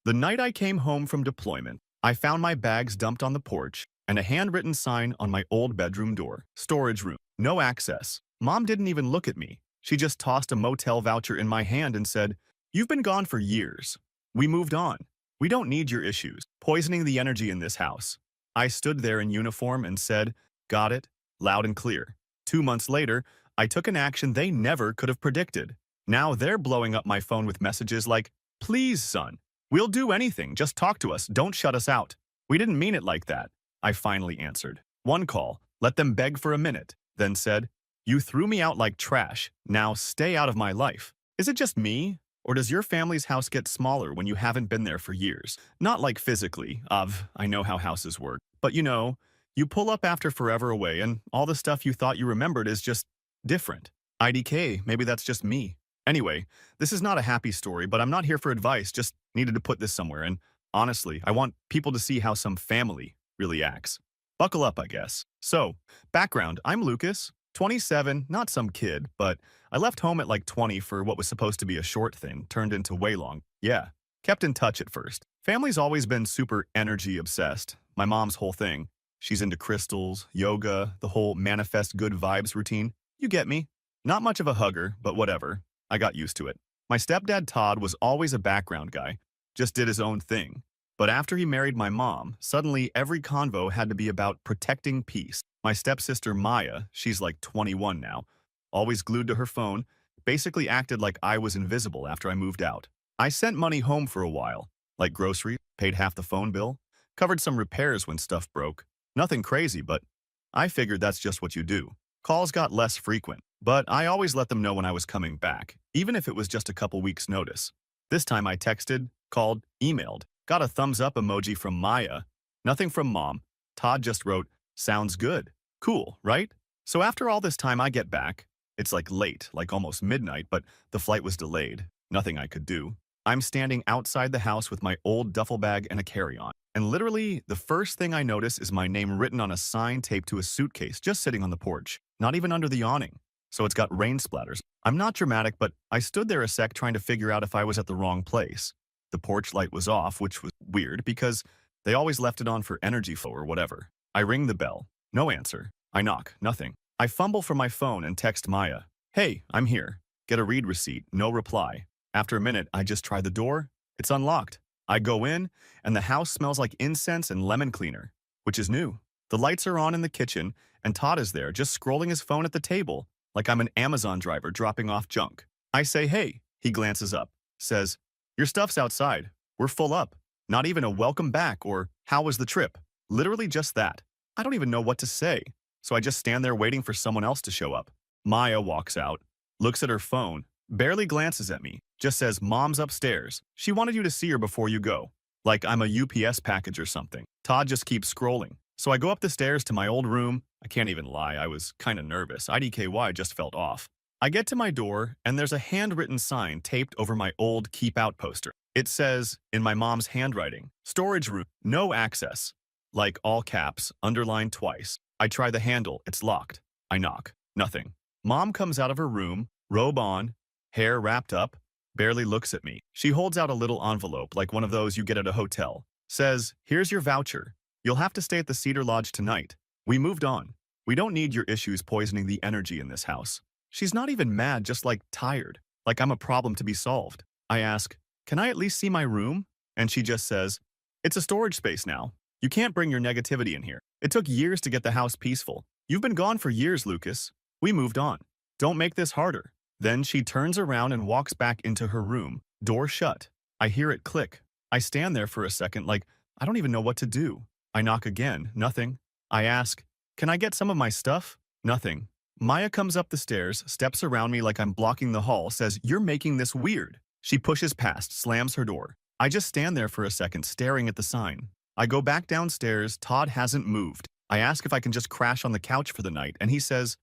The night I came home from deployment, I found my bags dumped on the porch and a handwritten sign on my old bedroom door. Storage room. No access. Mom didn't even look at me. She just tossed a motel voucher in my hand and said, "You've been gone for years. We moved on. We don't need your issues, poisoning the energy in this house." I stood there in uniform and said, "Got it," loud and clear. 2 months later, I took an action they never could have predicted. Now they're blowing up my phone with messages like, "Please, son. We'll do anything, just talk to us, don't shut us out." "We didn't mean it like that," I finally answered. One call, let them beg for a minute, then said, "You threw me out like trash, now stay out of my life." Is it just me? Or does your family's house get smaller when you haven't been there for years? Not like physically, I know how houses work. But you pull up after forever away and all the stuff you thought you remembered is just different. IDK, maybe that's just me. Anyway, this is not a happy story, but I'm not here for advice, just needed to put this somewhere. And honestly, I want people to see how some family really acts. Buckle up, I guess. So, background, I'm Lucas, 27, not some kid, but I left home at like 20 for what was supposed to be a short thing, turned into way long. Yeah, kept in touch at first. Family's always been super energy obsessed. My mom's whole thing. She's into crystals, yoga, the whole manifest good vibes routine. You get me. Not much of a hugger, but whatever. I got used to it. My stepdad Todd was always a background guy, just did his own thing. But after he married my mom, suddenly every convo had to be about protecting peace. My stepsister Maya, she's like 21 now, always glued to her phone, basically acted like I was invisible after I moved out. I sent money home for a while, like groceries, paid half the phone bill, covered some repairs when stuff broke. Nothing crazy, but I figured that's just what you do. Calls got less frequent, but I always let them know when I was coming back, even if it was just a couple weeks' notice. This time I texted, called, emailed, got a thumbs up emoji from Maya. Nothing from Mom. Todd just wrote, "Sounds good." Cool, right? So after all this time I get back. It's like late, like almost midnight, but the flight was delayed. Nothing I could do. I'm standing outside the house with my old duffel bag and a carry-on. And literally, the first thing I notice is my name written on a sign taped to a suitcase just sitting on the porch, not even under the awning. So it's got rain splatters. I'm not dramatic, but I stood there a sec trying to figure out if I was at the wrong place. The porch light was off, which was weird because they always left it on for energy flow or whatever. I ring the bell. No answer. I knock. Nothing. I fumble for my phone and text Maya. "Hey, I'm here." Get a read receipt. No reply. After a minute, I just try the door. It's unlocked. I go in, and the house smells like incense and lemon cleaner, which is new. The lights are on in the kitchen, and Todd is there, just scrolling his phone at the table, like I'm an Amazon driver dropping off junk. I say, "Hey." He glances up, says, "Your stuff's outside. We're full up." Not even a welcome back or "How was the trip?" Literally just that. I don't even know what to say, so I just stand there waiting for someone else to show up. Maya walks out, looks at her phone, barely glances at me, just says, "Mom's upstairs. She wanted you to see her before you go." Like I'm a UPS package or something. Todd just keeps scrolling. So I go up the stairs to my old room. I can't even lie, I was kinda nervous. IDKY just felt off. I get to my door, and there's a handwritten sign taped over my old Keep Out poster. It says, in my mom's handwriting, "Storage room, no access." Like all caps, underlined twice. I try the handle, it's locked. I knock. Nothing. Mom comes out of her room, robe on, hair wrapped up, barely looks at me. She holds out a little envelope like one of those you get at a hotel. Says, "Here's your voucher. You'll have to stay at the Cedar Lodge tonight. We moved on. We don't need your issues poisoning the energy in this house." She's not even mad, just like tired, like I'm a problem to be solved. I ask, "Can I at least see my room?" And she just says, "It's a storage space now. You can't bring your negativity in here. It took years to get the house peaceful. You've been gone for years, Lucas. We moved on. Don't make this harder." Then she turns around and walks back into her room, door shut. I hear it click. I stand there for a second like, I don't even know what to do. I knock again, nothing. I ask, "Can I get some of my stuff?" Nothing. Maya comes up the stairs, steps around me like I'm blocking the hall, says, "You're making this weird." She pushes past, slams her door. I just stand there for a second, staring at the sign. I go back downstairs. Todd hasn't moved. I ask if I can just crash on the couch for the night, and he says,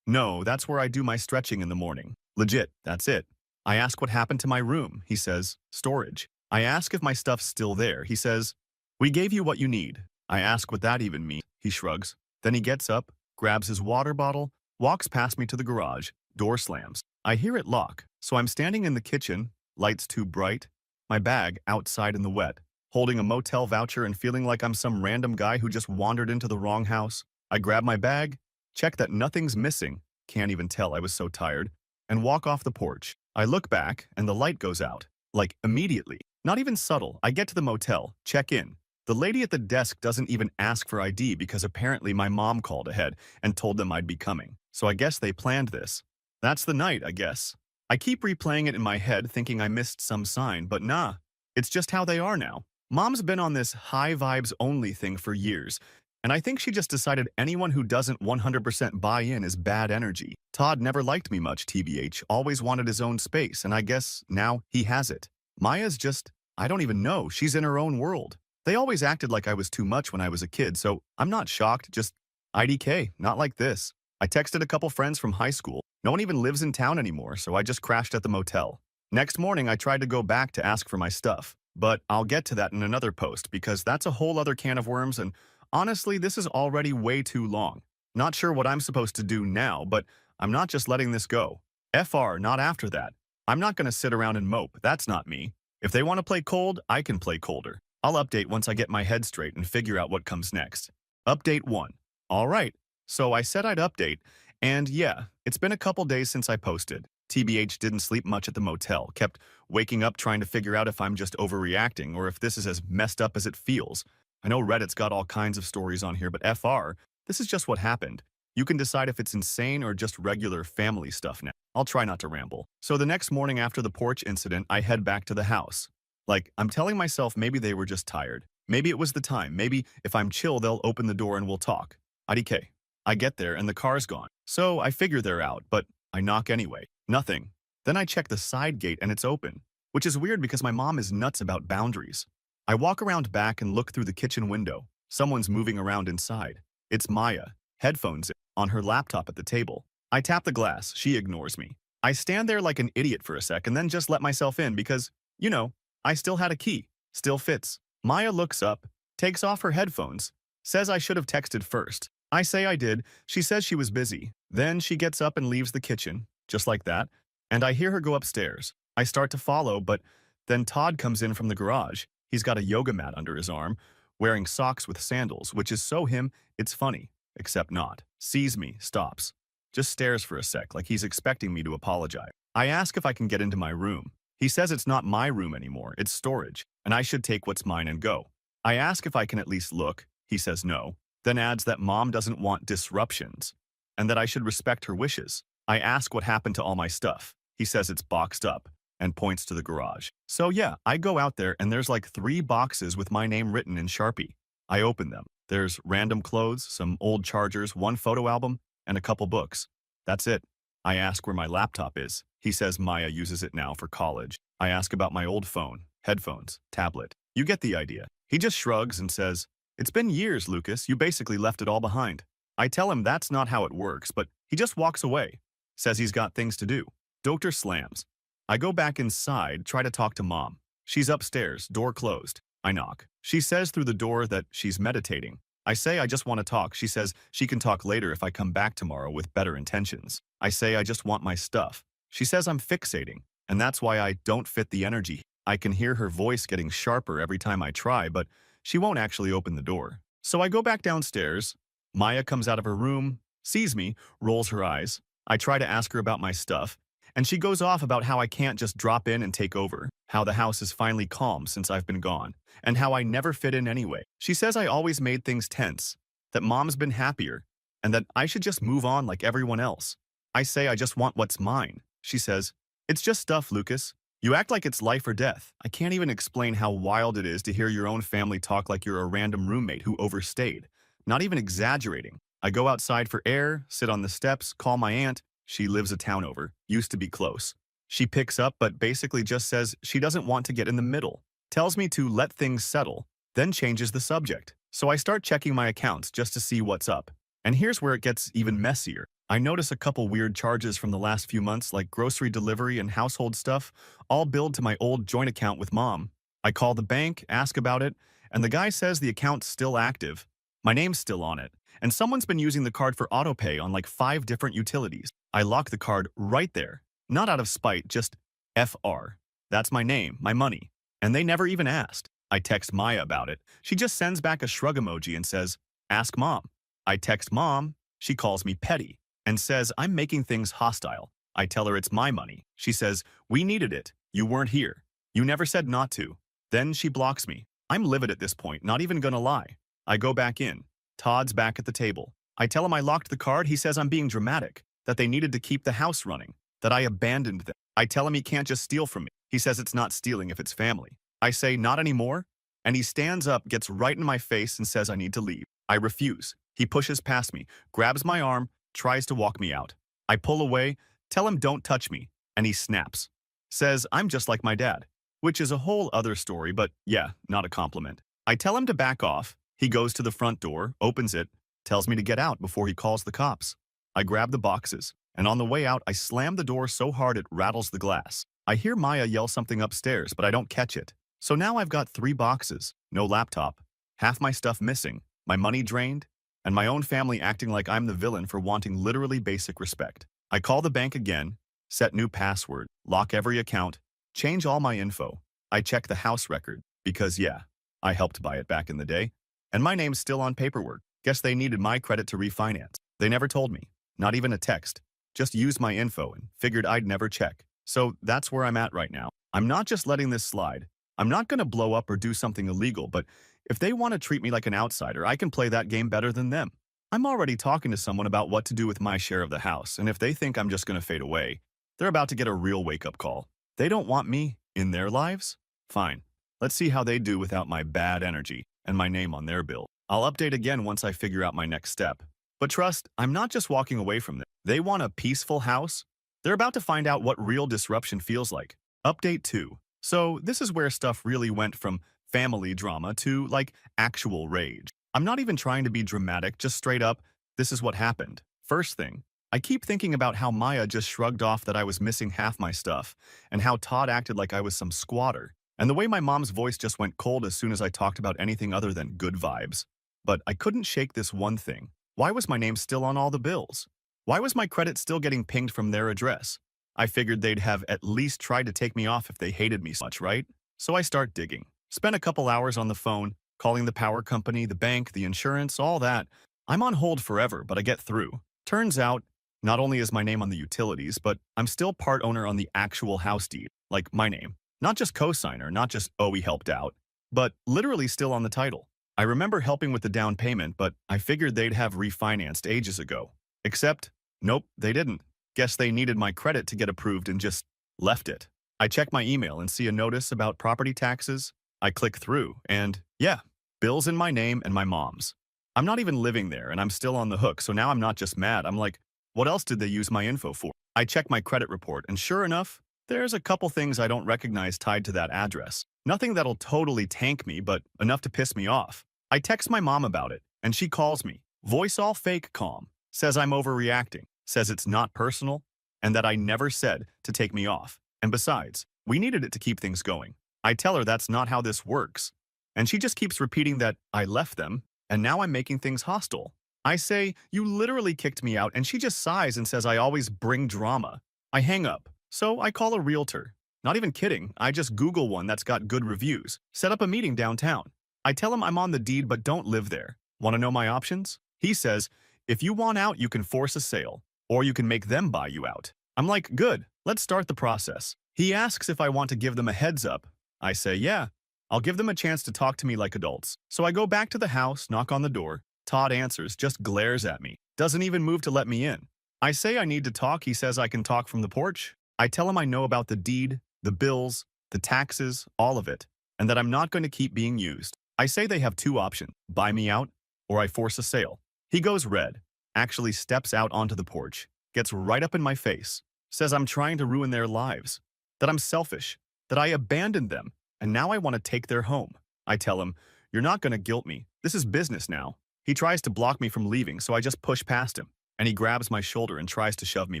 "No, that's where I do my stretching in the morning. Legit, that's it." I ask what happened to my room. He says, "Storage." I ask if my stuff's still there. He says, "We gave you what you need." I ask what that even means. He shrugs. Then he gets up, grabs his water bottle, walks past me to the garage. Door slams. I hear it lock, so I'm standing in the kitchen, lights too bright. my bag outside in the wet, holding a motel voucher and feeling like I'm some random guy who just wandered into the wrong house. I grab my bag, check that nothing's missing, can't even tell I was so tired, and walk off the porch. I look back and the light goes out, like immediately. Not even subtle. I get to the motel, check in. The lady at the desk doesn't even ask for ID because apparently my mom called ahead and told them I'd be coming. So I guess they planned this. That's the night, I guess. I keep replaying it in my head thinking I missed some sign, but nah, it's just how they are now. Mom's been on this high vibes only thing for years, and I think she just decided anyone who doesn't 100% buy in is bad energy. Todd never liked me much, TBH, always wanted his own space, and I guess now he has it. Maya's just, I don't even know, she's in her own world. They always acted like I was too much when I was a kid, so I'm not shocked, just IDK, not like this. I texted a couple friends from high school. No one even lives in town anymore, so I just crashed at the motel. Next morning, I tried to go back to ask for my stuff, but I'll get to that in another post because that's a whole other can of worms, and honestly, this is already way too long. Not sure what I'm supposed to do now, but I'm not just letting this go. FR, not after that. I'm not gonna sit around and mope, that's not me. If they want to play cold, I can play colder. I'll update once I get my head straight and figure out what comes next. Update 1. Alright, so I said I'd update, and yeah, it's been a couple days since I posted. TBH didn't sleep much at the motel, kept waking up trying to figure out if I'm just overreacting or if this is as messed up as it feels. I know Reddit's got all kinds of stories on here, but FR, this is just what happened. You can decide if it's insane or just regular family stuff now. I'll try not to ramble. So the next morning after the porch incident, I head back to the house. Like, I'm telling myself maybe they were just tired. Maybe it was the time. Maybe if I'm chill, they'll open the door and we'll talk. IDK. I get there and the car's gone. So I figure they're out, but I knock anyway. Nothing. Then I check the side gate and it's open, which is weird because my mom is nuts about boundaries. I walk around back and look through the kitchen window. Someone's moving around inside. It's Maya, headphones in, on her laptop at the table. I tap the glass. She ignores me. I stand there like an idiot for a sec and then just let myself in because, you know, I still had a key. Still fits. Maya looks up, takes off her headphones, says I should have texted first. I say I did. She says she was busy. Then she gets up and leaves the kitchen, just like that, and I hear her go upstairs. I start to follow, but then Todd comes in from the garage. He's got a yoga mat under his arm, wearing socks with sandals, which is so him, it's funny, except not. Sees me, stops. Just stares for a sec, like he's expecting me to apologize. I ask if I can get into my room. He says it's not my room anymore, it's storage, and I should take what's mine and go. I ask if I can at least look. He says no, then adds that mom doesn't want disruptions, and that I should respect her wishes. I ask what happened to all my stuff. He says it's boxed up, and points to the garage. So yeah, I go out there and there's like 3 boxes with my name written in Sharpie. I open them. There's random clothes, some old chargers, 1 photo album, and a couple books. That's it. I ask where my laptop is. He says Maya uses it now for college. I ask about my old phone, headphones, tablet. You get the idea. He just shrugs and says, "It's been years, Lucas. You basically left it all behind." I tell him that's not how it works, but he just walks away. Says he's got things to do. Doctor slams. I go back inside, try to talk to mom. She's upstairs, door closed. I knock. She says through the door that she's meditating. I say I just want to talk. She says she can talk later if I come back tomorrow with better intentions. I say I just want my stuff. She says I'm fixating, and that's why I don't fit the energy. I can hear her voice getting sharper every time I try, but she won't actually open the door. So I go back downstairs. Maya comes out of her room, sees me, rolls her eyes. I try to ask her about my stuff, and she goes off about how I can't just drop in and take over, how the house is finally calm since I've been gone, and how I never fit in anyway. She says I always made things tense, that mom's been happier, and that I should just move on like everyone else. I say I just want what's mine. She says, "It's just stuff, Lucas. You act like it's life or death." I can't even explain how wild it is to hear your own family talk like you're a random roommate who overstayed. Not even exaggerating. I go outside for air, sit on the steps, call my aunt. She lives a town over, used to be close. She picks up but basically just says she doesn't want to get in the middle. Tells me to let things settle, then changes the subject. So I start checking my accounts just to see what's up. And here's where it gets even messier. I notice a couple weird charges from the last few months like grocery delivery and household stuff, all billed to my old joint account with mom. I call the bank, ask about it, and the guy says the account's still active. My name's still on it, and someone's been using the card for autopay on like 5 different utilities. I lock the card right there. Not out of spite, just FR. That's my name, my money. And they never even asked. I text Maya about it. She just sends back a shrug emoji and says, "Ask mom." I text mom. She calls me petty and says I'm making things hostile. I tell her it's my money. She says, "We needed it. You weren't here. You never said not to." Then she blocks me. I'm livid at this point, not even gonna lie. I go back in. Todd's back at the table. I tell him I locked the card. He says I'm being dramatic, that they needed to keep the house running, that I abandoned them. I tell him he can't just steal from me. He says it's not stealing if it's family. I say, "Not anymore," and he stands up, gets right in my face, and says I need to leave. I refuse. He pushes past me, grabs my arm, tries to walk me out. I pull away, tell him don't touch me, and he snaps. Says I'm just like my dad, which is a whole other story, but yeah, not a compliment. I tell him to back off. He goes to the front door, opens it, tells me to get out before he calls the cops. I grab the boxes, and on the way out, I slam the door so hard it rattles the glass. I hear Maya yell something upstairs, but I don't catch it. So now I've got 3 boxes, no laptop, half my stuff missing, my money drained, and my own family acting like I'm the villain for wanting literally basic respect. I call the bank again, set new password, lock every account, change all my info. I check the house record, because yeah, I helped buy it back in the day, and my name's still on paperwork. Guess they needed my credit to refinance. They never told me, not even a text. Just used my info and figured I'd never check. So that's where I'm at right now. I'm not just letting this slide. I'm not gonna blow up or do something illegal, but if they want to treat me like an outsider, I can play that game better than them. I'm already talking to someone about what to do with my share of the house, and if they think I'm just gonna fade away, they're about to get a real wake-up call. They don't want me in their lives? Fine. Let's see how they do without my bad energy and my name on their bill. I'll update again once I figure out my next step. But trust, I'm not just walking away from them. They want a peaceful house? They're about to find out what real disruption feels like. Update 2. So this is where stuff really went from family drama to, like, actual rage. I'm not even trying to be dramatic, just straight up, this is what happened. First thing, I keep thinking about how Maya just shrugged off that I was missing half my stuff, and how Todd acted like I was some squatter, and the way my mom's voice just went cold as soon as I talked about anything other than good vibes. But I couldn't shake this one thing. Why was my name still on all the bills? Why was my credit still getting pinged from their address? I figured they'd have at least tried to take me off if they hated me so much, right? So I start digging. Spent a couple hours on the phone, calling the power company, the bank, the insurance, all that. I'm on hold forever, but I get through. Turns out, not only is my name on the utilities, but I'm still part owner on the actual house deed, like my name. Not just co-signer, not just, oh, we helped out, but literally still on the title. I remember helping with the down payment, but I figured they'd have refinanced ages ago. Except, nope, they didn't. Guess they needed my credit to get approved and just left it. I check my email and see a notice about property taxes. I click through, and yeah, bills in my name and my mom's. I'm not even living there, and I'm still on the hook, so now I'm not just mad. I'm like, what else did they use my info for? I check my credit report, and sure enough, there's a couple things I don't recognize tied to that address. Nothing that'll totally tank me, but enough to piss me off. I text my mom about it, and she calls me. Voice all fake calm. Says I'm overreacting. Says it's not personal, and that I never said to take me off. And besides, we needed it to keep things going. I tell her that's not how this works. And she just keeps repeating that I left them, and now I'm making things hostile. I say, you literally kicked me out, and she just sighs and says I always bring drama. I hang up. So I call a realtor. Not even kidding, I just Google one that's got good reviews. Set up a meeting downtown. I tell him I'm on the deed but don't live there. Want to know my options? He says, if you want out, you can force a sale, or you can make them buy you out. I'm like, good, let's start the process. He asks if I want to give them a heads up. I say, yeah, I'll give them a chance to talk to me like adults. So I go back to the house, knock on the door. Todd answers, just glares at me. Doesn't even move to let me in. I say I need to talk. He says I can talk from the porch. I tell him I know about the deed, the bills, the taxes, all of it, and that I'm not going to keep being used. I say they have 2 options, buy me out, or I force a sale. He goes red, actually steps out onto the porch, gets right up in my face, says I'm trying to ruin their lives, that I'm selfish, that I abandoned them, and now I want to take their home. I tell him, you're not going to guilt me. This is business now. He tries to block me from leaving, so I just push past him, and he grabs my shoulder and tries to shove me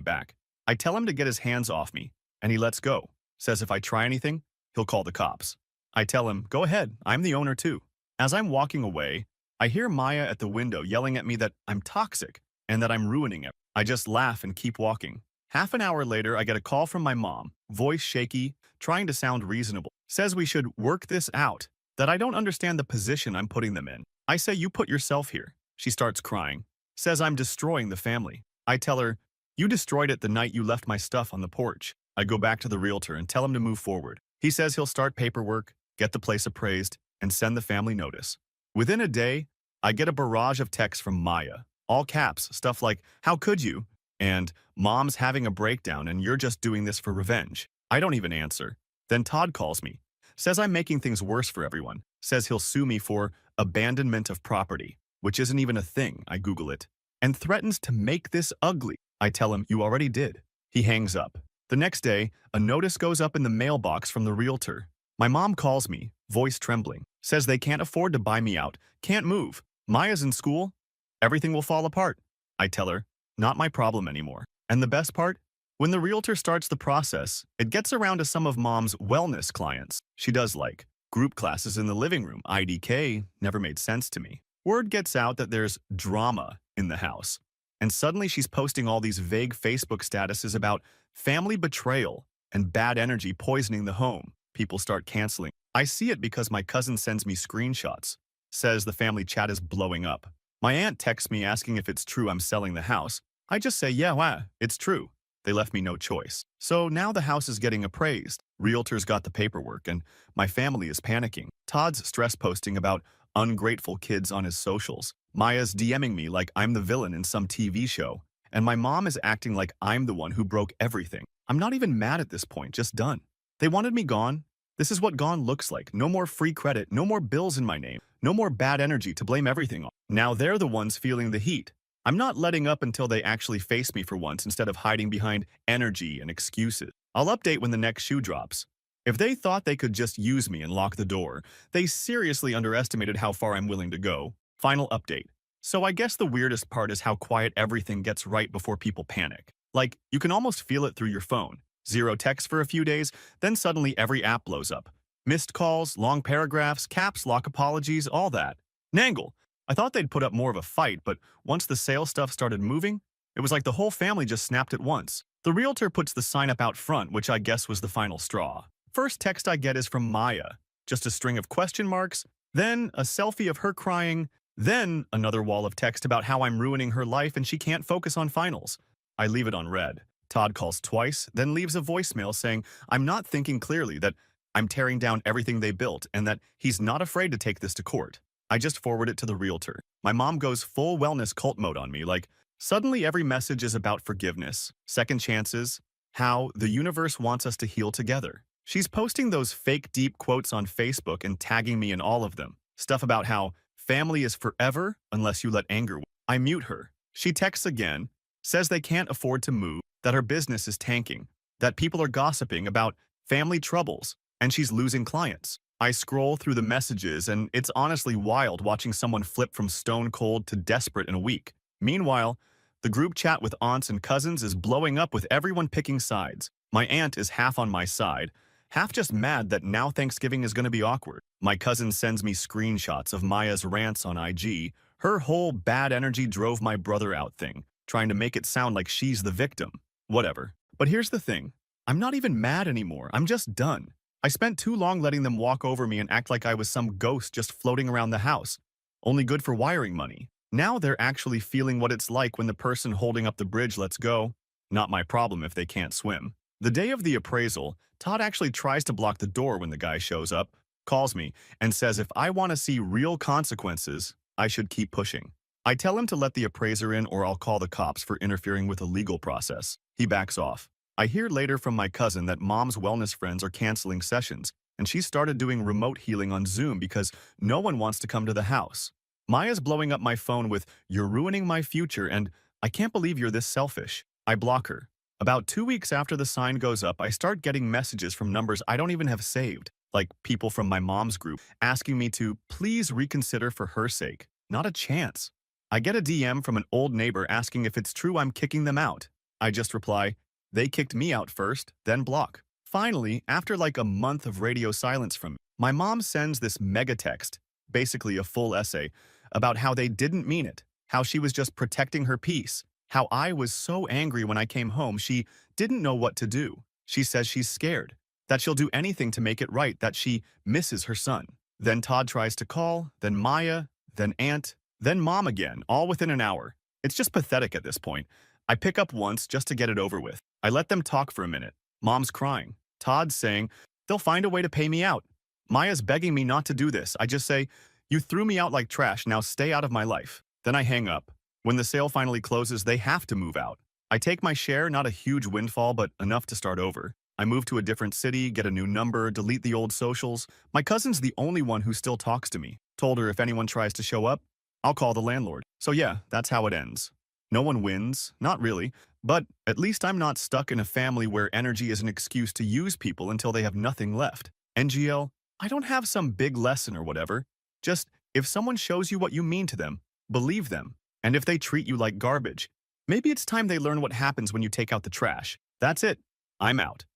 back. I tell him to get his hands off me, and he lets go, says if I try anything, he'll call the cops. I tell him, go ahead, I'm the owner too. As I'm walking away, I hear Maya at the window yelling at me that I'm toxic and that I'm ruining it. I just laugh and keep walking. Half an hour later, I get a call from my mom, voice shaky, trying to sound reasonable. Says we should work this out, that I don't understand the position I'm putting them in. I say you put yourself here. She starts crying. Says I'm destroying the family. I tell her, you destroyed it the night you left my stuff on the porch. I go back to the realtor and tell him to move forward. He says he'll start paperwork, get the place appraised, and send the family notice. Within a day, I get a barrage of texts from Maya. All caps, stuff like, how could you? And mom's having a breakdown and you're just doing this for revenge. I don't even answer. Then Todd calls me. Says I'm making things worse for everyone. Says he'll sue me for abandonment of property, which isn't even a thing. I Google it. And threatens to make this ugly. I tell him, you already did. He hangs up. The next day, a notice goes up in the mailbox from the realtor. My mom calls me, voice trembling. Says they can't afford to buy me out, can't move. Maya's in school. Everything will fall apart. I tell her, not my problem anymore. And the best part? When the realtor starts the process, it gets around to some of mom's wellness clients. She does like group classes in the living room. IDK never made sense to me. Word gets out that there's drama in the house. And suddenly she's posting all these vague Facebook statuses about family betrayal and bad energy poisoning the home. People start canceling. I see it because my cousin sends me screenshots. Says the family chat is blowing up. My aunt texts me asking if it's true I'm selling the house. I just say, yeah, wow, it's true. They left me no choice. So now the house is getting appraised. Realtors got the paperwork and my family is panicking. Todd's stress posting about ungrateful kids on his socials. Maya's DMing me like I'm the villain in some TV show. And my mom is acting like I'm the one who broke everything. I'm not even mad at this point, just done. They wanted me gone. This is what gone looks like. No more free credit, no more bills in my name, no more bad energy to blame everything on. Now they're the ones feeling the heat. I'm not letting up until they actually face me for once instead of hiding behind energy and excuses. I'll update when the next shoe drops. If they thought they could just use me and lock the door, they seriously underestimated how far I'm willing to go. Final update. So I guess the weirdest part is how quiet everything gets right before people panic. Like, you can almost feel it through your phone. Zero text for a few days, then suddenly every app blows up. Missed calls, long paragraphs, caps lock apologies, all that. Nangle. I thought they'd put up more of a fight, but once the sales stuff started moving, it was like the whole family just snapped at once. The realtor puts the sign up out front, which I guess was the final straw. First text I get is from Maya. Just a string of question marks, then a selfie of her crying, then another wall of text about how I'm ruining her life and she can't focus on finals. I leave it on read. Todd calls twice, then leaves a voicemail saying I'm not thinking clearly, that I'm tearing down everything they built, and that he's not afraid to take this to court. I just forward it to the realtor. My mom goes full wellness cult mode on me, like suddenly every message is about forgiveness, second chances, how the universe wants us to heal together. She's posting those fake deep quotes on Facebook and tagging me in all of them. Stuff about how family is forever unless you let anger win. I mute her. She texts again, says they can't afford to move, that her business is tanking, that people are gossiping about family troubles, and she's losing clients. I scroll through the messages, and it's honestly wild watching someone flip from stone cold to desperate in a week. Meanwhile, the group chat with aunts and cousins is blowing up with everyone picking sides. My aunt is half on my side, half just mad that now Thanksgiving is going to be awkward. My cousin sends me screenshots of Maya's rants on IG. Her whole bad energy drove my brother out thing, trying to make it sound like she's the victim. Whatever. But here's the thing. I'm not even mad anymore. I'm just done. I spent too long letting them walk over me and act like I was some ghost just floating around the house, only good for wiring money. Now they're actually feeling what it's like when the person holding up the bridge lets go. Not my problem if they can't swim. The day of the appraisal, Todd actually tries to block the door when the guy shows up, calls me, and says if I want to see real consequences, I should keep pushing. I tell him to let the appraiser in or I'll call the cops for interfering with a legal process. He backs off. I hear later from my cousin that mom's wellness friends are canceling sessions, and she started doing remote healing on Zoom because no one wants to come to the house. Maya's blowing up my phone with, "You're ruining my future," and "I can't believe you're this selfish." I block her. About 2 weeks after the sign goes up, I start getting messages from numbers I don't even have saved, like people from my mom's group, asking me to please reconsider for her sake. Not a chance. I get a DM from an old neighbor asking if it's true I'm kicking them out. I just reply, they kicked me out first, then block. Finally, after like a month of radio silence from me, my mom sends this mega text, basically a full essay, about how they didn't mean it, how she was just protecting her peace, how I was so angry when I came home she didn't know what to do. She says she's scared, that she'll do anything to make it right, that she misses her son. Then Todd tries to call, then Maya, then Aunt, then Mom again, all within an hour. It's just pathetic at this point. I pick up once just to get it over with. I let them talk for a minute. Mom's crying. Todd's saying, they'll find a way to pay me out. Maya's begging me not to do this. I just say, you threw me out like trash, now stay out of my life. Then I hang up. When the sale finally closes, they have to move out. I take my share, not a huge windfall, but enough to start over. I move to a different city, get a new number, delete the old socials. My cousin's the only one who still talks to me. Told her if anyone tries to show up, I'll call the landlord. So yeah, that's how it ends. No one wins, not really, but at least I'm not stuck in a family where energy is an excuse to use people until they have nothing left. NGL, I don't have some big lesson or whatever. Just, if someone shows you what you mean to them, believe them. And if they treat you like garbage, maybe it's time they learn what happens when you take out the trash. That's it. I'm out.